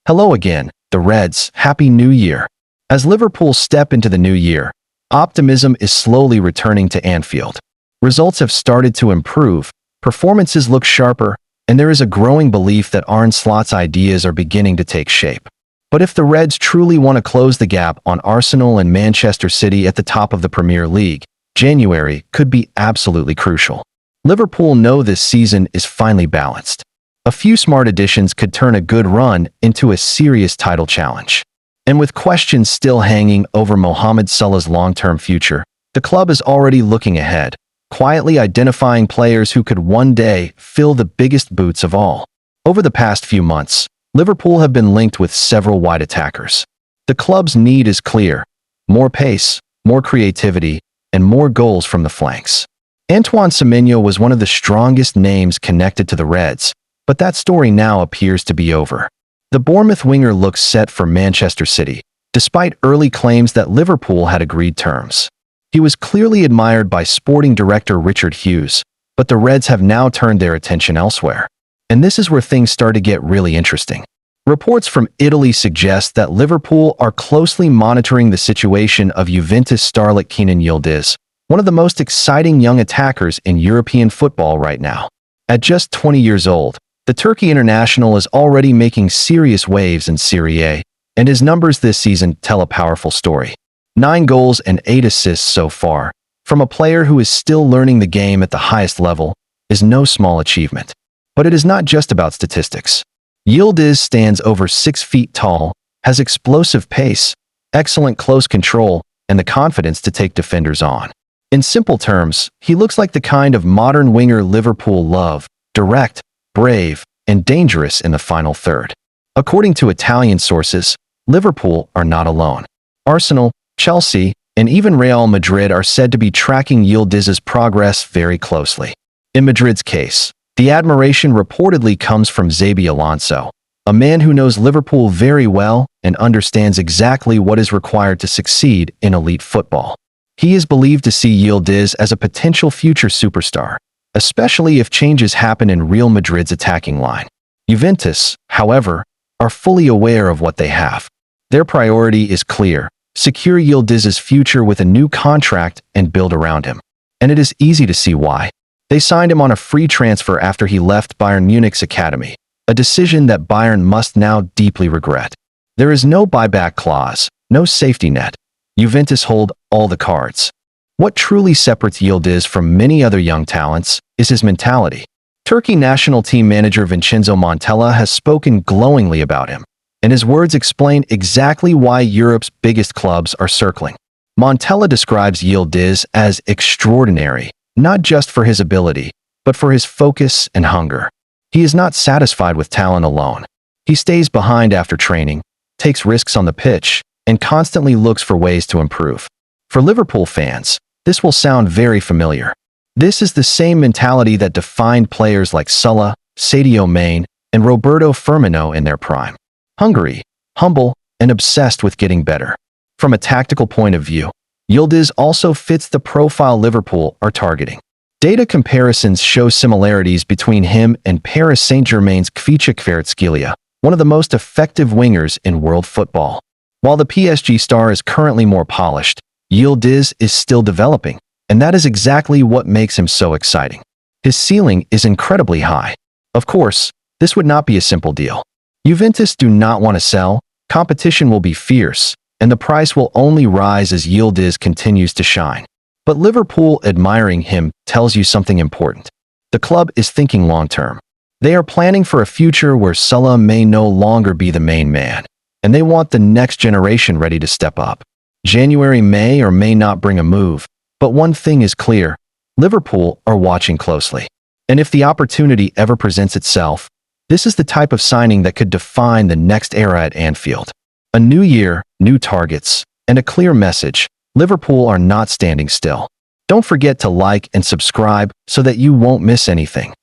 Hello again, the Reds. Happy New Year. As Liverpool step into the new year, optimism is slowly returning to Anfield. Results have started to improve, performances look sharper, and there is a growing belief that Arne Slot's ideas are beginning to take shape. But if the Reds truly want to close the gap on Arsenal and Manchester City at the top of the Premier League, January could be absolutely crucial. Liverpool know this season is finally balanced. A few smart additions could turn a good run into a serious title challenge. And with questions still hanging over Mohamed Salah's long-term future, the club is already looking ahead, quietly identifying players who could one day fill the biggest boots of all. Over the past few months, Liverpool have been linked with several wide attackers. The club's need is clear: more pace, more creativity, and more goals from the flanks. Antoine Semenyo was one of the strongest names connected to the Reds, but that story now appears to be over. The Bournemouth winger looks set for Manchester City, despite early claims that Liverpool had agreed terms. He was clearly admired by sporting director Richard Hughes, but the Reds have now turned their attention elsewhere. And this is where things start to get really interesting. Reports from Italy suggest that Liverpool are closely monitoring the situation of Juventus starlet Kenan Yildiz, one of the most exciting young attackers in European football right now. At just 20 years old, the Turkey international is already making serious waves in Serie A, and his numbers this season tell a powerful story. 9 goals and 8 assists so far, from a player who is still learning the game at the highest level, is no small achievement. But it is not just about statistics. Yildiz stands over 6 feet tall, has explosive pace, excellent close control, and the confidence to take defenders on. In simple terms, he looks like the kind of modern winger Liverpool love: direct, brave, and dangerous in the final third. According to Italian sources, Liverpool are not alone. Arsenal, Chelsea, and even Real Madrid are said to be tracking Yildiz's progress very closely. In Madrid's case, the admiration reportedly comes from Xabi Alonso, a man who knows Liverpool very well and understands exactly what is required to succeed in elite football. He is believed to see Yildiz as a potential future superstar, especially if changes happen in Real Madrid's attacking line. Juventus, however, are fully aware of what they have. Their priority is clear: secure Yildiz's future with a new contract and build around him. And it is easy to see why. They signed him on a free transfer after he left Bayern Munich's academy, a decision that Bayern must now deeply regret. There is no buyback clause, no safety net. Juventus hold all the cards. What truly separates Yildiz from many other young talents is his mentality. Turkey national team manager Vincenzo Montella has spoken glowingly about him, and his words explain exactly why Europe's biggest clubs are circling. Montella describes Yildiz as extraordinary, not just for his ability, but for his focus and hunger. He is not satisfied with talent alone. He stays behind after training, takes risks on the pitch, and constantly looks for ways to improve. For Liverpool fans, this will sound very familiar. This is the same mentality that defined players like Salah, Sadio Mane, and Roberto Firmino in their prime. Hungry, humble, and obsessed with getting better. From a tactical point of view, Yildiz also fits the profile Liverpool are targeting. Data comparisons show similarities between him and Paris Saint-Germain's Kvaratskhelia, one of the most effective wingers in world football. While the PSG star is currently more polished, Yildiz is still developing, and that is exactly what makes him so exciting. His ceiling is incredibly high. Of course, this would not be a simple deal. Juventus do not want to sell, competition will be fierce, and the price will only rise as Yildiz continues to shine. But Liverpool admiring him tells you something important. The club is thinking long-term. They are planning for a future where Salah may no longer be the main man, and they want the next generation ready to step up. January may or may not bring a move, but one thing is clear: Liverpool are watching closely. And if the opportunity ever presents itself, this is the type of signing that could define the next era at Anfield. A new year, new targets, and a clear message: Liverpool are not standing still. Don't forget to like and subscribe so that you won't miss anything.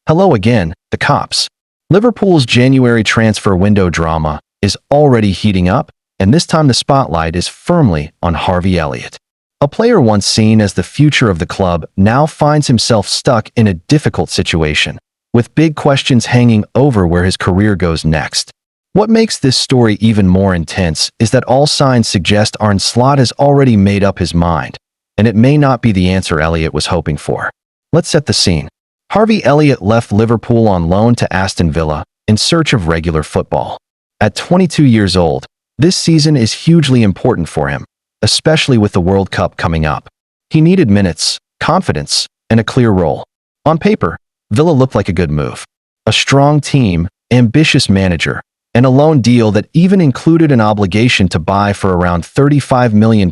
Hello again, the cops. Liverpool's January transfer window drama is already heating up, and this time the spotlight is firmly on Harvey Elliott. A player once seen as the future of the club now finds himself stuck in a difficult situation, with big questions hanging over where his career goes next. What makes this story even more intense is that all signs suggest Arne Slot has already made up his mind, and it may not be the answer Elliott was hoping for. Let's set the scene. Harvey Elliott left Liverpool on loan to Aston Villa in search of regular football. At 22 years old, this season is hugely important for him, especially with the World Cup coming up. He needed minutes, confidence, and a clear role. On paper, Villa looked like a good move. A strong team, ambitious manager, and a loan deal that even included an obligation to buy for around £35 million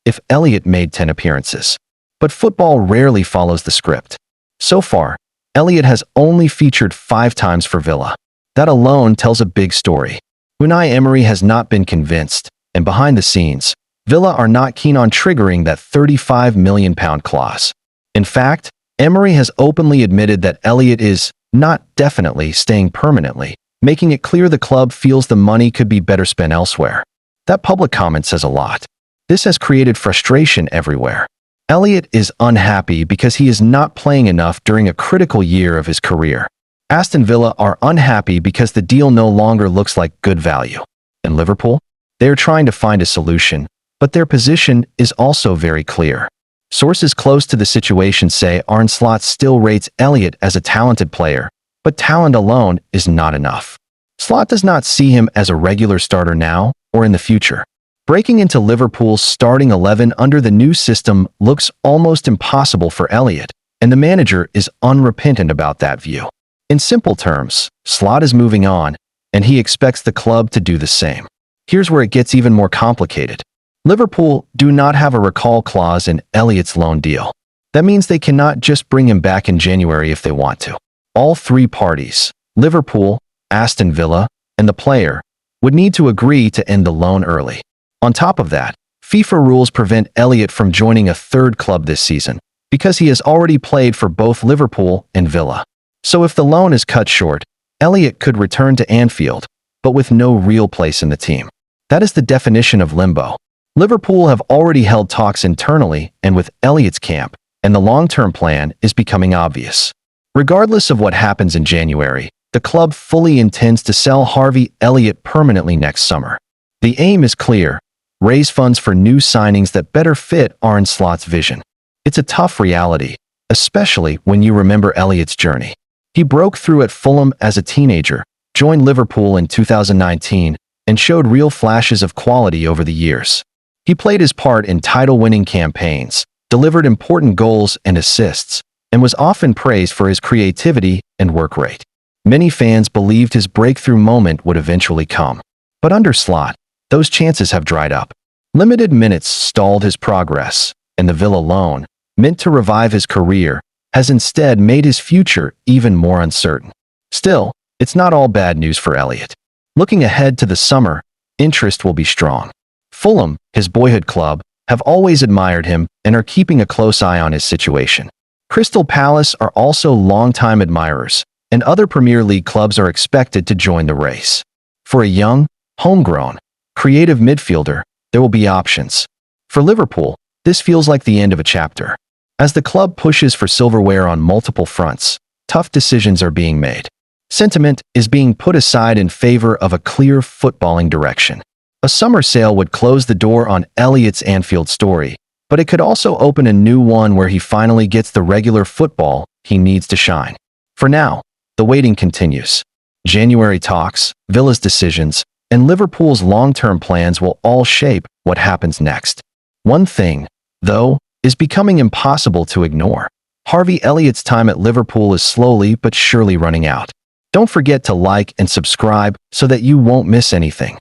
if Elliott made 10 appearances. But football rarely follows the script. So far, Elliott has only featured 5 times for Villa. That alone tells a big story. Unai Emery has not been convinced, and behind the scenes, Villa are not keen on triggering that £35 million clause. In fact, Emery has openly admitted that Elliott is not definitely staying permanently, making it clear the club feels the money could be better spent elsewhere. That public comment says a lot. This has created frustration everywhere. Elliott is unhappy because he is not playing enough during a critical year of his career. Aston Villa are unhappy because the deal no longer looks like good value. And Liverpool? They are trying to find a solution, but their position is also very clear. Sources close to the situation say Arne Slot still rates Elliott as a talented player, but talent alone is not enough. Slot does not see him as a regular starter now or in the future. Breaking into Liverpool's starting 11 under the new system looks almost impossible for Elliott, and the manager is unrepentant about that view. In simple terms, Slot is moving on, and he expects the club to do the same. Here's where it gets even more complicated. Liverpool do not have a recall clause in Elliott's loan deal. That means they cannot just bring him back in January if they want to. All 3 parties, Liverpool, Aston Villa, and the player, would need to agree to end the loan early. On top of that, FIFA rules prevent Elliott from joining a third club this season, because he has already played for both Liverpool and Villa. So if the loan is cut short, Elliott could return to Anfield, but with no real place in the team. That is the definition of limbo. Liverpool have already held talks internally and with Elliott's camp, and the long-term plan is becoming obvious. Regardless of what happens in January, the club fully intends to sell Harvey Elliott permanently next summer. The aim is clear: raise funds for new signings that better fit Arne Slot's vision. It's a tough reality, especially when you remember Elliott's journey. He broke through at Fulham as a teenager, joined Liverpool in 2019, and showed real flashes of quality over the years. He played his part in title-winning campaigns, delivered important goals and assists, and was often praised for his creativity and work rate. Many fans believed his breakthrough moment would eventually come. But under Slot, those chances have dried up. Limited minutes stalled his progress, and the Villa loan, meant to revive his career, has instead made his future even more uncertain. Still, it's not all bad news for Elliott. Looking ahead to the summer, interest will be strong. Fulham, his boyhood club, have always admired him and are keeping a close eye on his situation. Crystal Palace are also longtime admirers, and other Premier League clubs are expected to join the race. For a young, homegrown, creative midfielder, there will be options. For Liverpool, this feels like the end of a chapter. As the club pushes for silverware on multiple fronts, tough decisions are being made. Sentiment is being put aside in favor of a clear footballing direction. A summer sale would close the door on Elliott's Anfield story, but it could also open a new one where he finally gets the regular football he needs to shine. For now, the waiting continues. January talks, Villa's decisions, and Liverpool's long-term plans will all shape what happens next. One thing, though, is becoming impossible to ignore. Harvey Elliott's time at Liverpool is slowly but surely running out. Don't forget to like and subscribe so that you won't miss anything.